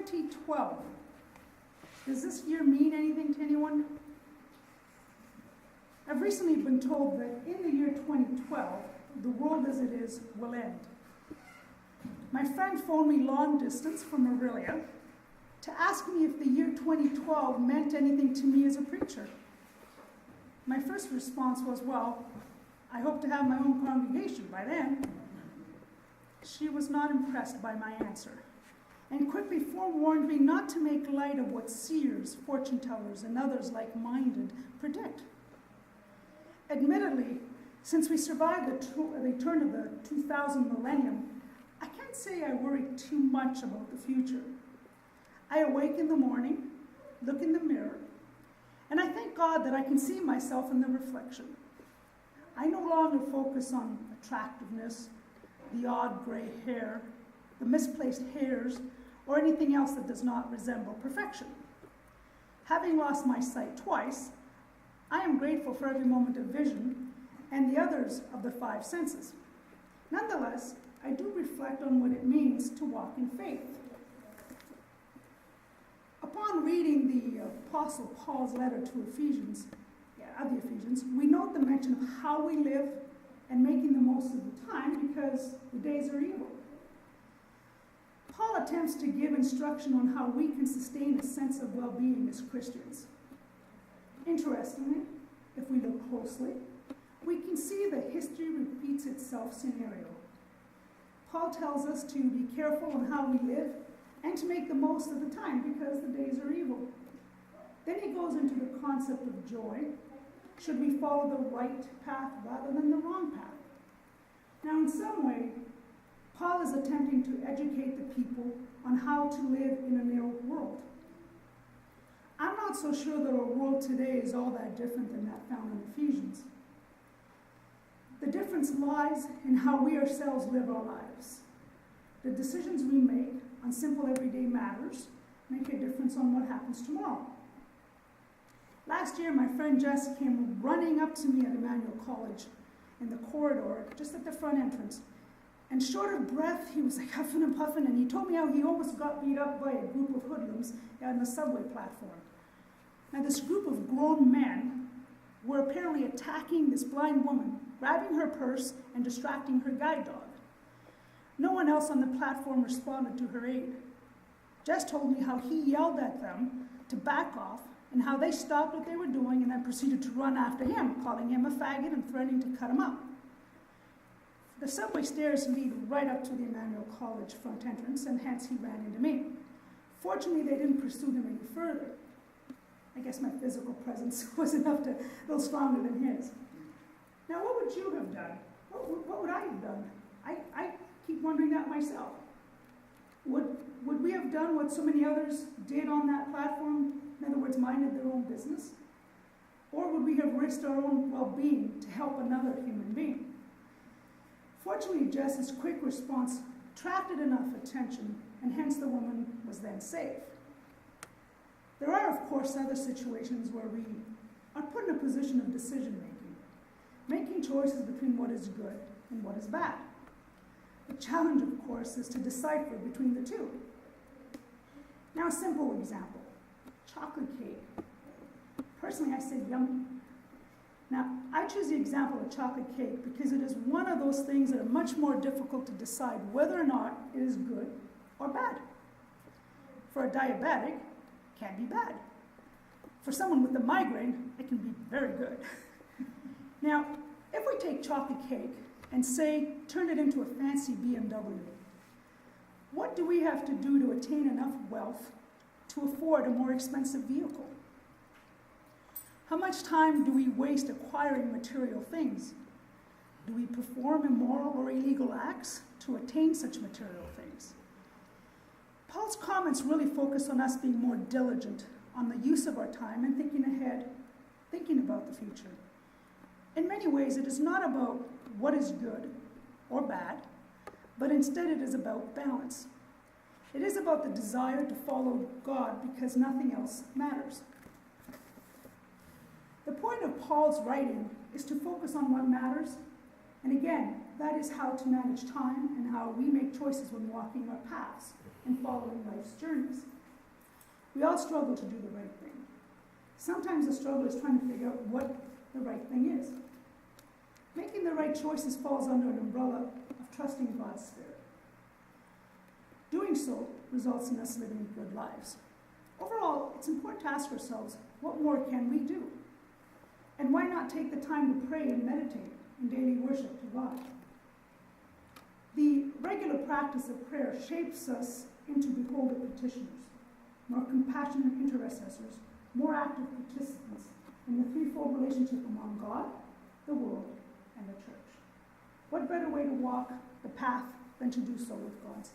2012. Does this year mean anything to anyone? I've recently been told that in the year 2012, the world as it is will end. My friend phoned me long distance from Aurelia to ask me if the year 2012 meant anything to me as a preacher. My first response was, well, I hope to have my own congregation by then. She was not impressed by my answer, and quickly forewarned me not to make light of what seers, fortune tellers, and others like-minded predict. Admittedly, since we survived the turn of the 2000 millennium, I can't say I worry too much about the future. I awake in the morning, look in the mirror, and I thank God that I can see myself in the reflection. I no longer focus on attractiveness, the odd gray hair, the misplaced hairs, or anything else that does not resemble perfection. Having lost my sight twice, I am grateful for every moment of vision and the others of the five senses. Nonetheless, I do reflect on what it means to walk in faith. Upon reading the Apostle Paul's letter to the Ephesians, we note the mention of how we live and making the most of the time because the days are evil. Paul attempts to give instruction on how we can sustain a sense of well-being as Christians. Interestingly, if we look closely, we can see that history repeats itself scenario. Paul tells us to be careful on how we live and to make the most of the time because the days are evil. Then he goes into the concept of joy. Should we follow the right path rather than the wrong path? Now, in some way, Paul is attempting to educate the people on how to live in a narrow world. I'm not so sure that our world today is all that different than that found in Ephesians. The difference lies in how we ourselves live our lives. The decisions we make on simple everyday matters make a difference on what happens tomorrow. Last year, my friend Jess came running up to me at Emmanuel College in the corridor, just at the front entrance. And short of breath, he was like huffing and puffing, and he told me how he almost got beat up by a group of hoodlums on the subway platform. Now, this group of grown men were apparently attacking this blind woman, grabbing her purse and distracting her guide dog. No one else on the platform responded to her aid. Jess told me how he yelled at them to back off and how they stopped what they were doing and then proceeded to run after him, calling him a faggot and threatening to cut him up. The subway stairs lead right up to the Emmanuel College front entrance, and hence he ran into me. Fortunately, they didn't pursue him any further. I guess my physical presence was a little stronger than his. Now, what would you have done? What would I have done? I keep wondering that myself. Would we have done what so many others did on that platform? In other words, minded their own business? Or would we have risked our own well-being to help another human being? Fortunately, Jess's quick response attracted enough attention, and hence the woman was then safe. There are, of course, other situations where we are put in a position of decision-making, making choices between what is good and what is bad. The challenge, of course, is to decipher between the two. Now, a simple example, chocolate cake. Personally, I say yummy. Now, I choose the example of chocolate cake because it is one of those things that are much more difficult to decide whether or not it is good or bad. For a diabetic, it can be bad. For someone with a migraine, it can be very good. Now, if we take chocolate cake and say, turn it into a fancy BMW, what do we have to do to attain enough wealth to afford a more expensive vehicle? How much time do we waste acquiring material things? Do we perform immoral or illegal acts to attain such material things? Paul's comments really focus on us being more diligent on the use of our time and thinking ahead, thinking about the future. In many ways, it is not about what is good or bad, but instead it is about balance. It is about the desire to follow God because nothing else matters. The point of Paul's writing is to focus on what matters, and again, that is how to manage time and how we make choices when walking our paths and following life's journeys. We all struggle to do the right thing. Sometimes the struggle is trying to figure out what the right thing is. Making the right choices falls under an umbrella of trusting God's Spirit. Doing so results in us living good lives. Overall, it's important to ask ourselves, what more can we do? And why not take the time to pray and meditate in daily worship to God? The regular practice of prayer shapes us into beholden petitioners, more compassionate intercessors, more active participants in the threefold relationship among God, the world, and the church. What better way to walk the path than to do so with God's